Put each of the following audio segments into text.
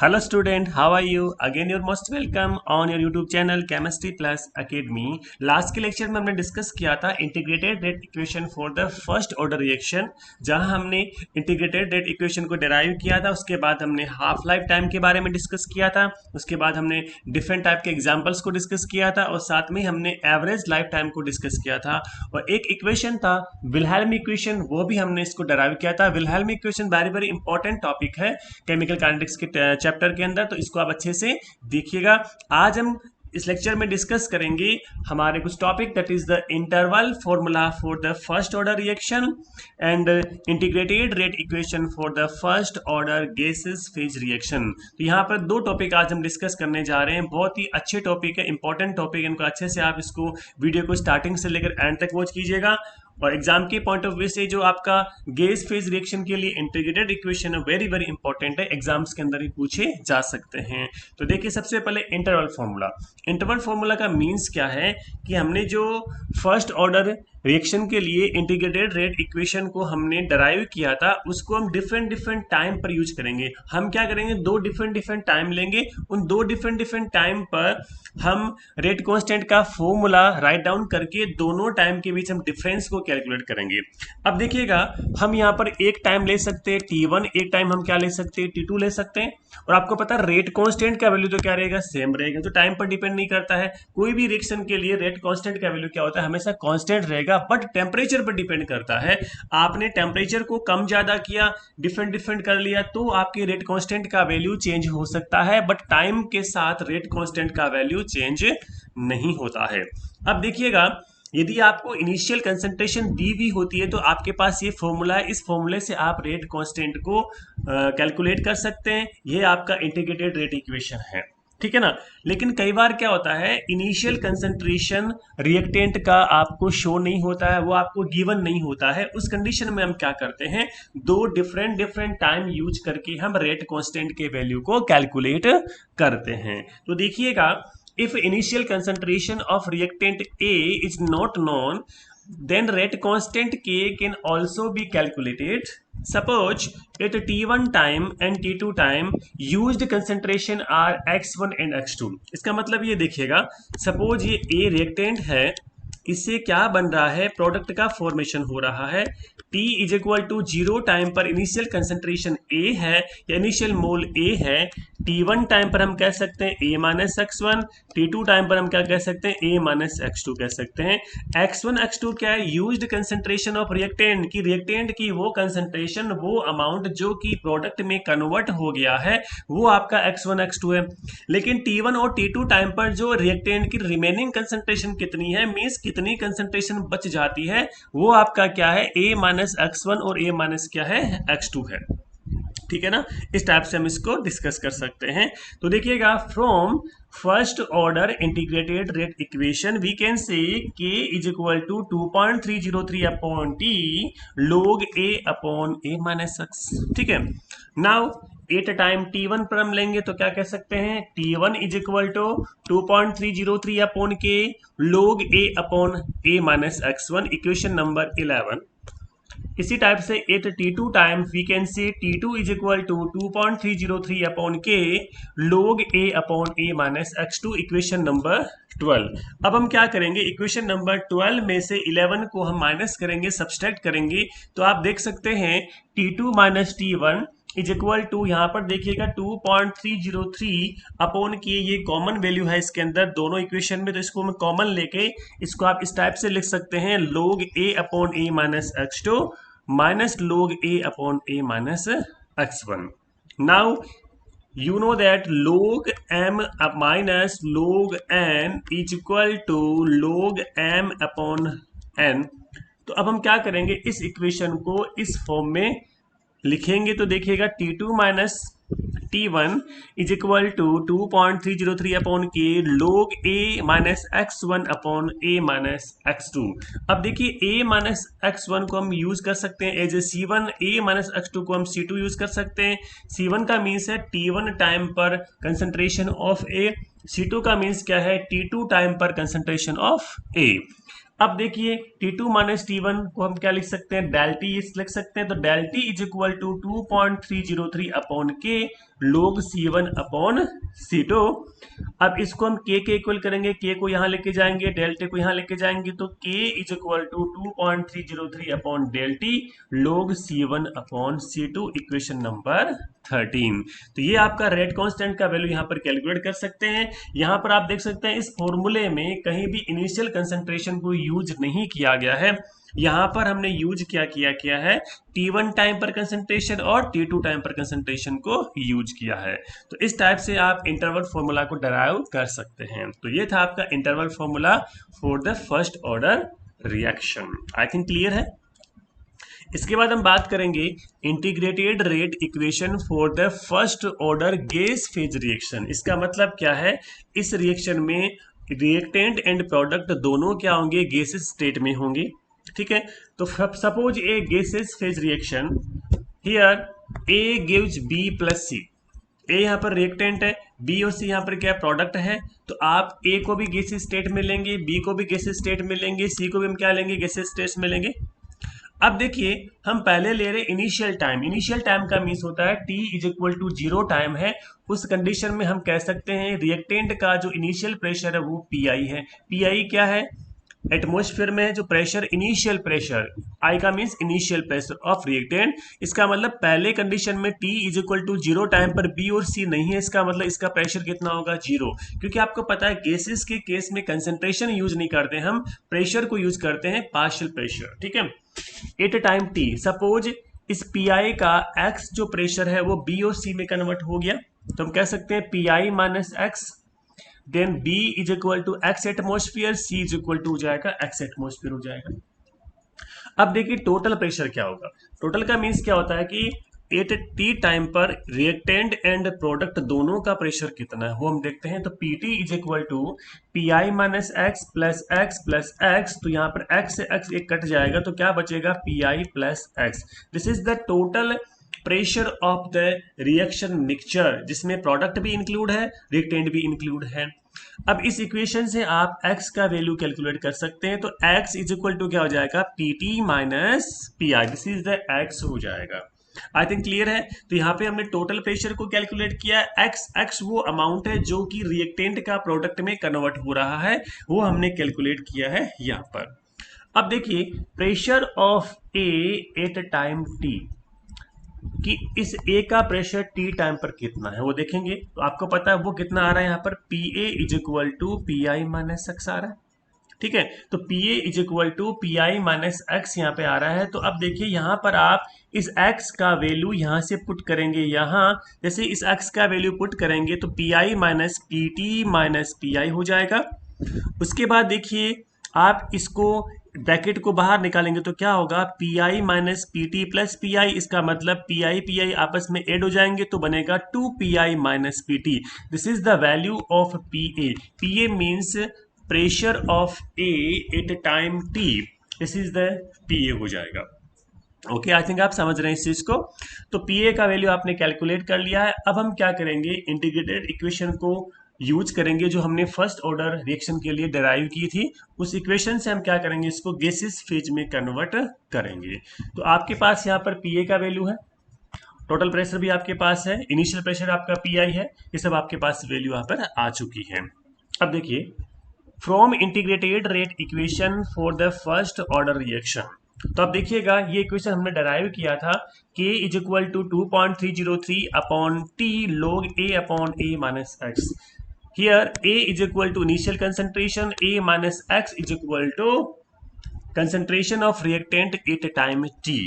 Hello student, how are you? Again you're most welcome on your YouTube channel Chemistry Plus Academy. Last के lecture में हमने discuss किया था integrated rate equation for the first order reaction, जहां हमने integrated rate equation को derive किया था। उसके बाद हमने हाफ लाइफ टाइम के बारे में डिस्कस किया था। उसके बाद हमने डिफरेंट टाइप के एग्जाम्पल्स को डिस्कस किया था और साथ में हमने एवरेज लाइफ टाइम को डिस्कस किया था। और एक इक्वेशन था विल्हेल्म इक्वेशन, वो भी हमने इसको डेराइव किया था। Wilhelm equation very very important topic है केमिकल काइनेटिक्स के चैप्टर के अंदर, तो इसको आप अच्छे से देखिएगा। आज हम इस लेक्चर में डिस्कस करेंगे हमारे कुछ topic, that is the interval formula for the first order reaction and integrated rate equation for the first order gases phase reaction. तो यहाँ पर दो टॉपिक आज हम डिस्कस करने जा रहे हैं। बहुत ही अच्छे टॉपिक है, इंपॉर्टेंट टॉपिक है। इनको अच्छे से आप इसको वीडियो को स्टार्टिंग से लेकर एंड तक वॉच कीजिएगा। और एग्जाम के पॉइंट ऑफ व्यू से जो आपका गैस फेज रिएक्शन के लिए इंटीग्रेटेड इक्वेशन है वेरी वेरी इंपॉर्टेंट है, एग्जाम्स के अंदर ही पूछे जा सकते हैं। तो देखिए सबसे पहले इंटरवल फॉर्मूला। इंटरवल फॉर्मूला का मीन्स क्या है कि हमने जो फर्स्ट ऑर्डर रिएक्शन के लिए इंटीग्रेटेड रेट इक्वेशन को हमने डराइव किया था, उसको हम डिफरेंट डिफरेंट टाइम पर यूज करेंगे। हम क्या करेंगे, दो डिफरेंट डिफरेंट टाइम लेंगे, उन दो डिफरेंट डिफरेंट टाइम पर हम रेट कांस्टेंट का फॉर्मूला राइट डाउन करके दोनों टाइम के बीच हम डिफरेंस को कैलकुलेट करेंगे। अब देखिएगा, हम यहाँ पर एक टाइम ले सकते हैं T1, एक टाइम हम क्या ले सकते हैं T2 ले सकते हैं। और आपको पता है रेट कांस्टेंट का वैल्यू तो क्या रहेगा, सेम रहेगा, तो टाइम पर डिपेंड नहीं करता है। कोई भी रिएक्शन के लिए रेट कांस्टेंट का वैल्यू क्या होता है, हमेशा कांस्टेंट रहेगा, बट टेम्परेचर पर डिपेंड करता है। आपने टेम्परेचर को कम ज्यादा किया, डिफरेंट डिफरेंट कर लिया, तो आपके रेट कांस्टेंट का वैल्यू चेंज हो सकता है, बट टाइम के साथ रेट कांस्टेंट का वैल्यू चेंज नहीं होता है। अब देखिएगा, यदि आपको इनिशियल कंसंट्रेशन दी हुई होती है तो आपके पास ये फॉर्मूला है, इस फॉर्मूले से आप रेट कांस्टेंट को कैलकुलेट कर सकते हैं। ये आपका इंटीग्रेटेड रेट इक्वेशन है, ठीक है ना। लेकिन कई बार क्या होता है, इनिशियल कंसंट्रेशन रिएक्टेंट का आपको शो नहीं होता है, वो आपको गिवन नहीं होता है। उस कंडीशन में हम क्या करते हैं, दो डिफरेंट डिफरेंट टाइम यूज करके हम रेट कांस्टेंट के वैल्यू को कैलकुलेट करते हैं। तो देखिएगा, if initial concentration of reactant A is not known, then rate constant K can also be calculated. Suppose at T1 time and T2 time used concentration are X1 and X2। इसका मतलब ये देखिएगा, suppose ये A reactant है, इससे क्या बन रहा है, प्रोडक्ट का फॉर्मेशन हो रहा है। T is equal to 0 time पर इनिशियल कंसंट्रेशन A है या इनिशियल मोल A है। T1 टाइम पर हम कह सकते हैं A minus X1, T2 time पर हम क्या कह सकते हैं, A माइनस X2 कह सकते हैं। X1 X2 क्या है, यूज्ड कंसंट्रेशन ऑफ रिएक्टेंट की, रिएक्टेंट की वो कंसंट्रेशन, वो अमाउंट जो कि प्रोडक्ट में कन्वर्ट हो गया है, वो आपका X1 X2 है। लेकिन T1 और T2 टाइम पर जो रिएक्टेंट की रिमेनिंग कंसंट्रेशन कितनी है, मीन्स कितनी कंसंट्रेशन बच जाती है, वो आपका क्या है, A माइनस X1 और A माइनस क्या है, X2 है। ठीक है ना, इस टाइप से हम इसको डिस्कस कर सकते हैं। तो देखिएगा, from first order integrated rate equation we can say K is equal to 2.303 upon T log A upon A minus X। ठीक है, नाउ एट टाइम T1 पर हम लेंगे तो क्या कह सकते हैं, T1 is equal to 2.303 upon K log A upon A minus X1, equation number 11। इसी टाइप से eight T2 time we can say T2 is equal to 2.303 upon K log A upon A minus X2, equation number 12। अब हम क्या करेंगे, equation number 12 में से 11 को हम माइनस करेंगे, सब्सट्रैक्ट करेंगे, तो आप देख सकते हैं T2 minus T1 is equal to, यहाँ पर देखिएगा 2.303 अपॉन के, ये कॉमन वैल्यू है इसके अंदर दोनों इक्वेशन में, तो इसको हम कॉमन लेके इसको आप इस टाइप से लिख सकते हैं, log A upon A minus X2 minus log A upon A minus X1। Now you know that log m minus log n is equal to log m upon n। तो अब हम क्या करेंगे, इस इक्वेशन को इस फॉर्म में लिखेंगे। तो देखिएगा, T2 minus T1 is equal to 2.303 upon K log A minus X1 upon A minus X2। अब देखिए, A माइनस X1 को हम यूज कर सकते हैं as a C1, A minus X2 को हम C2 यूज कर सकते हैं। C1 का मीन्स है T1 टाइम पर कंसंट्रेशन ऑफ A, C2 का मीन्स क्या है, T2 टाइम पर कंसंट्रेशन ऑफ A। अब देखिए T2 माइनस T1 को हम क्या लिख सकते हैं, डेल टी लिख सकते हैं। तो del T is equal to 2.303 upon K log C1 upon C2। अब इसको हम के इक्वल करेंगे, के को यहाँ लेके जाएंगे, डेल्टा को यहाँ लेके जाएंगे, तो K is equal to 2.303 upon delta t log C1 upon C2, equation number 13। तो ये आपका रेट कांस्टेंट का वैल्यू यहाँ पर कैलकुलेट कर सकते हैं। यहाँ पर आप देख सकते हैं इस फॉर्मूले में कहीं भी इनिशियल कंसंट्रेशन को यूज नहीं किया गया है। यहाँ पर हमने यूज किया है T1 टाइम पर कंसंट्रेशन और T2 टाइम पर कंसंट्रेशन को यूज किया है। तो इस टाइप से आप इंटरवल फॉर्मूला को डराइव कर सकते हैं। तो ये था आपका interval formula for the first order reaction. I think clear है। इसके बाद हम बात करेंगे integrated rate equation for the first order gas phase reaction. इसका मतलब क्या है, इस रिएक्शन में रिएक्टेंट एंड प्रोडक्ट दोनों क्या होंगे, गैसेस स्टेट में होंगे। ठीक है, तो suppose a gases phase reaction, here A gives B plus C. A यहाँ पर रिएक्टेंट है, बी और सी यहाँ पर क्या प्रोडक्ट है। तो आप ए को भी गैसेस स्टेट में लेंगे, बी को भी गैसेस स्टेट में लेंगे, सी को भी हम क्या लेंगे, गैसेस स्टेट में लेंगे। अब देखिए हम पहले ले रहे इनिशियल टाइम। इनिशियल टाइम का मीन्स होता है t is equal to 0 time है। उस कंडीशन में हम कह सकते हैं रिएक्टेंट का जो इनिशियल प्रेशर है वो पी है। पी क्या है, एटमॉस्फेयर में जो प्रेशर, इनिशियल प्रेशर, आई का means initial pressure of reactant. इसका मतलब पहले कंडीशन में t is equal to 0 time पर b और c नहीं है, इसका मतलब इसका प्रेशर कितना होगा, 0। क्योंकि आपको पता है गैसेस के केस में कंसंट्रेशन यूज नहीं करते, हम प्रेशर को यूज करते हैं, पार्शियल प्रेशर। ठीक है, एट टाइम t सपोज इस पी का x जो प्रेशर है वो b और c में कन्वर्ट हो गया, तो हम कह सकते हैं P minus X, then B is equal to X atmosphere, C is equal to हो जाएगा एक्स एटमोस्फियर हो जाएगा। अब देखिए टोटल प्रेशर क्या होगा। टोटल का मीन्स क्या होता है कि एट टी टाइम पर रिएक्टेंट एंड प्रोडक्ट दोनों का प्रेशर कितना है वो हम देखते हैं। तो P T is equal to P I minus X plus X plus X. तो यहाँ पर एक्स से एक्स एक कट जाएगा तो क्या बचेगा, P I plus x. This is the total pressure of the reaction mixture, जिसमें प्रोडक्ट भी इंक्लूड है, रिएक्टेंट भी इंक्लूड है। अब इस इक्वेशन से आप x का वैल्यू कैलकुलेट कर सकते हैं। तो x इज इक्वल टू क्या हो जाएगा, P T minus P I, this is the x हो जाएगा। आई थिंक क्लियर है। तो यहाँ पे हमने टोटल प्रेशर को कैलकुलेट किया। x वो अमाउंट है जो कि रिएक्टेंट का प्रोडक्ट में कन्वर्ट हो रहा है, वो हमने कैलकुलेट किया है यहाँ पर। अब देखिए pressure of A at time t, कि इस A का प्रेशर T टाइम पर कितना है वो देखेंगे। तो आपको पता है वो कितना आ रहा है, यहाँ पर P A is equal to P I minus X आ रहा है। ठीक है, तो P A is equal to P I minus X यहाँ पे आ रहा है। तो अब देखिए यहाँ पर आप इस x का वैल्यू यहाँ से पुट करेंगे, यहाँ जैसे इस x का वैल्यू पुट करेंगे तो P I minus P T minus P I हो जाएगा। उसके बाद देखिए आप इसको ब्रैकेट को बाहर निकालेंगे तो क्या होगा, P I minus P T plus P I. इसका मतलब पी आई आपस में ऐड हो जाएंगे तो बनेगा 2 P I minus P T. This is the value of P A. P A means pressure of A at time T, this is the P A हो जाएगा। ओके, आई थिंक आप समझ रहे हैं इस चीज को। तो पी ए का वैल्यू आपने कैलकुलेट कर लिया है। अब हम क्या करेंगे, इंटीग्रेटेड इक्वेशन को यूज करेंगे जो हमने फर्स्ट ऑर्डर रिएक्शन के लिए डेराइव की थी। उस इक्वेशन से हम क्या करेंगे, इसको गैसेस फेज में कन्वर्ट करेंगे। तो आपके पास यहाँ पर पी ए का वैल्यू है, टोटल प्रेशर भी आपके पास है, इनिशियल प्रेशर आपका पी आई है, ये सब आपके पास वैल्यू यहाँ पर आ चुकी है। अब देखिए from integrated rate equation for the first order reaction, तो अब देखिएगा ये इक्वेशन हमने डेराइव किया था, k is equal to 2.303 upon T log a upon a minus X. Here A is equal to initial concentration, A minus X is equal to concentration of reactant at time T.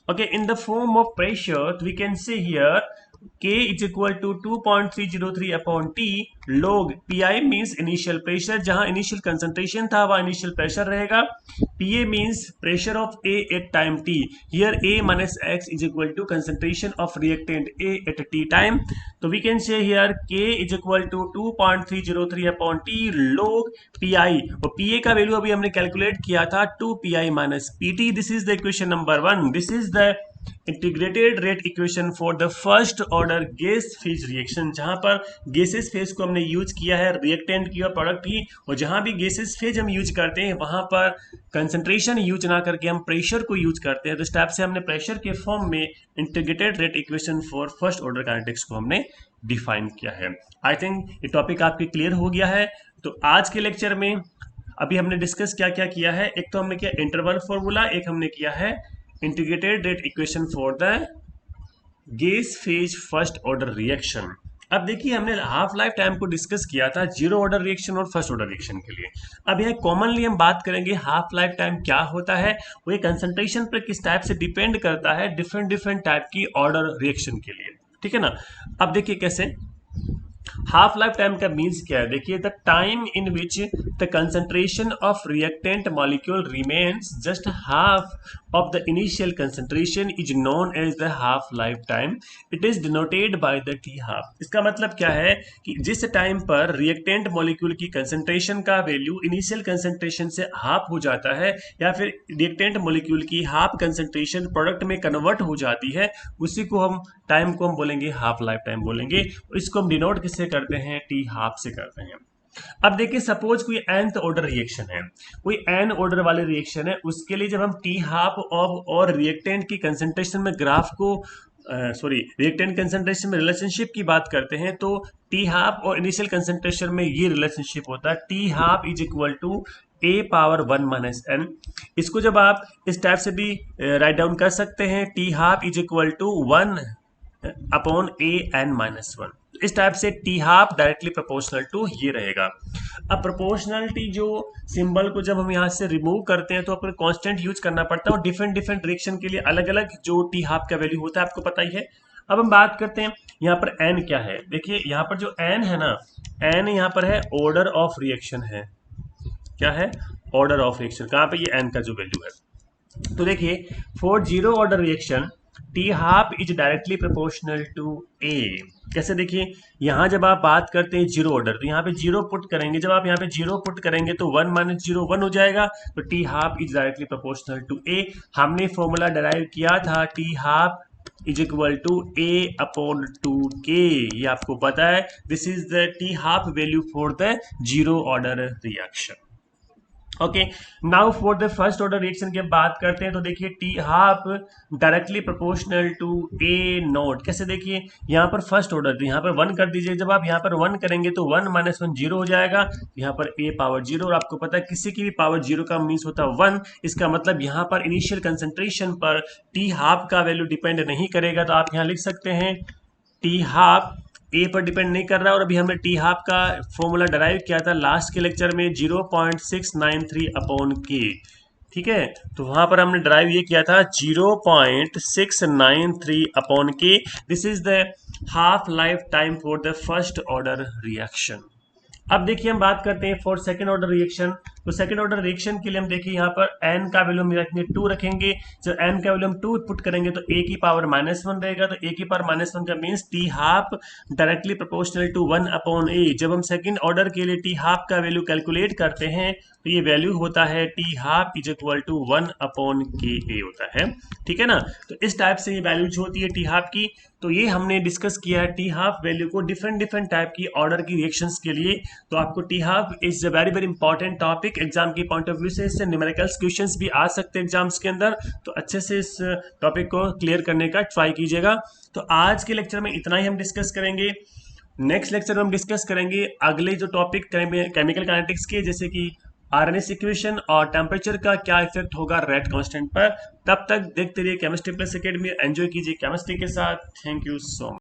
Okay, in the form of pressure, we can say here K is equal to 2.303 upon T log PI means initial pressure, जहां initial concentration था वहां initial pressure रहेगा। PA means pressure of A at time T. Here A minus X is equal to concentration of reactant A at T time. तो we can say here K is equal to 2.303 upon T log PI, और PA का value अभी हमने calculate किया था 2 PI minus PT. This is the equation number 1. This is the integrated rate equation for the first order gas phase reaction, जहां पर gases phase को हमने यूज किया है रिएक्टेंट की और प्रोडक्ट की, और जहां भी गैसेस फेज हम यूज करते हैं वहां पर कंसंट्रेशन यूज ना करके हम प्रेशर को यूज करते हैं। तो इस टाइप से हमने प्रेशर के फॉर्म में integrated rate equation for first order kinetics को हमने डिफाइन किया है। आई थिंक ये टॉपिक आपके क्लियर हो गया है। तो आज के लेक्चर में अभी हमने डिस्कस क्या क्या किया है, एक तो हमने किया इंटरवल फॉर्मूला, एक हमने किया है integrated rate equation for the gas phase first order reaction. अब देखिए हमने हाफ लाइफ टाइम को डिस्कस किया था जीरो ऑर्डर रिएक्शन और फर्स्ट ऑर्डर रिएक्शन के लिए। अब यह कॉमनली हम बात करेंगे हाफ लाइफ टाइम क्या होता है, वो ये कंसंट्रेशन पर किस टाइप से डिपेंड करता है डिफरेंट डिफरेंट टाइप की ऑर्डर रिएक्शन के लिए, ठीक है ना। अब देखिए कैसे हाफ लाइफ टाइम का मीन्स क्या है, देखिए the time in which the concentration of reactant molecule remains just half of the initial concentration is known as the half life time. It is denoted by the T half. इसका मतलब क्या है कि जिस time पर reactant molecule की concentration का value initial concentration से हाफ हो जाता है, या फिर रिएक्टेंट मॉलिक्यूल की हाफ कंसंट्रेशन प्रोडक्ट में कन्वर्ट हो जाती है, उसी को हम टाइम को हम बोलेंगे हाफ लाइफ टाइम बोलेंगे। इसको हम डिनोट किससे करते हैं, टी हाफ से करते हैं। अब देखिए सपोज कोई nth ऑर्डर रिएक्शन है, कोई n ऑर्डर वाले रिएक्शन है, उसके लिए जब हम टी हाफ ऑफ और रिएक्टेंट की कंसंट्रेशन में ग्राफ को रिएक्टेंट कंसंट्रेशन में रिलेशनशिप की बात करते हैं, तो टी हाफ और इनिशियल कंसंट्रेशन में ये रिलेशनशिप होता है, T half is equal to a power 1 minus n। इसको जब आप इस टाइप से भी राइट डाउन कर सकते हैं, T half is equal to 1 upon A N minus 1। इस टाइप से T half directly proportional to ये रहेगा। अब प्रोपोर्शनलिटी जो सिंबल को जब हम यहाँ से रिमूव करते हैं तो अपन कांस्टेंट यूज करना पड़ता है, और डिफरेंट डिफरेंट रिएक्शन के लिए अलग अलग जो टी हाफ का वैल्यू होता है आपको पता ही है। अब हम बात करते हैं यहाँ पर एन क्या है। देखिए यहाँ पर जो एन है ना, एन यहाँ पर है ऑर्डर ऑफ रिएक्शन है। क्या है, ऑर्डर ऑफ रिएक्शन। कहाँ पे ये एन का जो वैल्यू है, तो देखिए for zero order reaction T half is directly proportional to A. कैसे, देखिए यहाँ जब आप बात करते हैं जीरो ऑर्डर, तो यहाँ पे जीरो पुट करेंगे, जब आप यहाँ पे जीरो पुट करेंगे तो 1 माइनस जीरो 1 हो जाएगा, तो T half is directly proportional to A. हमने फॉर्मूला डराइव किया था T half is equal to A upon 2k, ये आपको पता है। This is the T half value for the zero order reaction. Okay, now for the first order reaction की बात करते हैं, तो देखिए T half directly proportional to A not. कैसे, देखिए यहाँ पर फर्स्ट ऑर्डर, तो यहाँ पर 1 कर दीजिए, जब आप यहाँ पर 1 करेंगे तो 1 माइनस 1 जीरो हो जाएगा, यहाँ पर ए पावर 0, और आपको पता है किसी की भी पावर 0 का मीन्स होता है 1। इसका मतलब यहाँ पर इनिशियल कंसंट्रेशन पर टी हाफ का वैल्यू डिपेंड नहीं करेगा, तो आप यहाँ लिख सकते हैं टी हाफ ए पर डिपेंड नहीं कर रहा। और अभी हमने टी हाफ का फॉर्मूला डराइव किया था लास्ट के लेक्चर में 0.693 अपॉन के, ठीक है। तो वहां पर हमने डराइव ये किया था 0.693 अपॉन के। This is the half life time for the first order reaction. अब देखिए हम बात करते हैं फॉर सेकेंड ऑर्डर रिएक्शन। तो सेकेंड ऑर्डर रिएक्शन के लिए हम देखिए यहाँ पर n का वैल्यू हम रखेंगे 2 रखेंगे। जब n का वैल्यू हम 2 पुट करेंगे तो a की पावर -1 रहेगा, तो a की पावर -1 का means T half directly proportional to 1 upon a। जब हम सेकेंड ऑर्डर के लिए टी हाफ का वैल्यू कैलकुलेट करते हैं तो ये वैल्यू होता है T half is equal to 1 upon K A होता है, ठीक है ना। तो इस टाइप से ये वैल्यूज होती है टी हाफ की। तो ये हमने डिस्कस किया है टी हाफ वैल्यू को डिफरेंट डिफरेंट टाइप की ऑर्डर की रिएक्शंस के लिए। तो आपको T half is a very very important topic, exam के पॉइंट ऑफ व्यू से इससे न्यूमेरिकल्स क्वेश्चंस भी आ सकते हैं एग्जाम्स के अंदर, तो अच्छे से इस टॉपिक को क्लियर करने का ट्राई कीजिएगा। तो आज के लेक्चर में इतना ही हम डिस्कस करेंगे। नेक्स्ट लेक्चर में हम डिस्कस करेंगे अगले जो टॉपिक केमिकल काइनेटिक्स के, जैसे कि आरएनएस इक्वेशन और टेम्परेचर का क्या इफेक्ट होगा रेट कांस्टेंट पर। तब तक देखते रहिए केमिस्ट्री प्लस एकेडमी, एंजॉय कीजिए केमिस्ट्री के साथ। Thank you so much.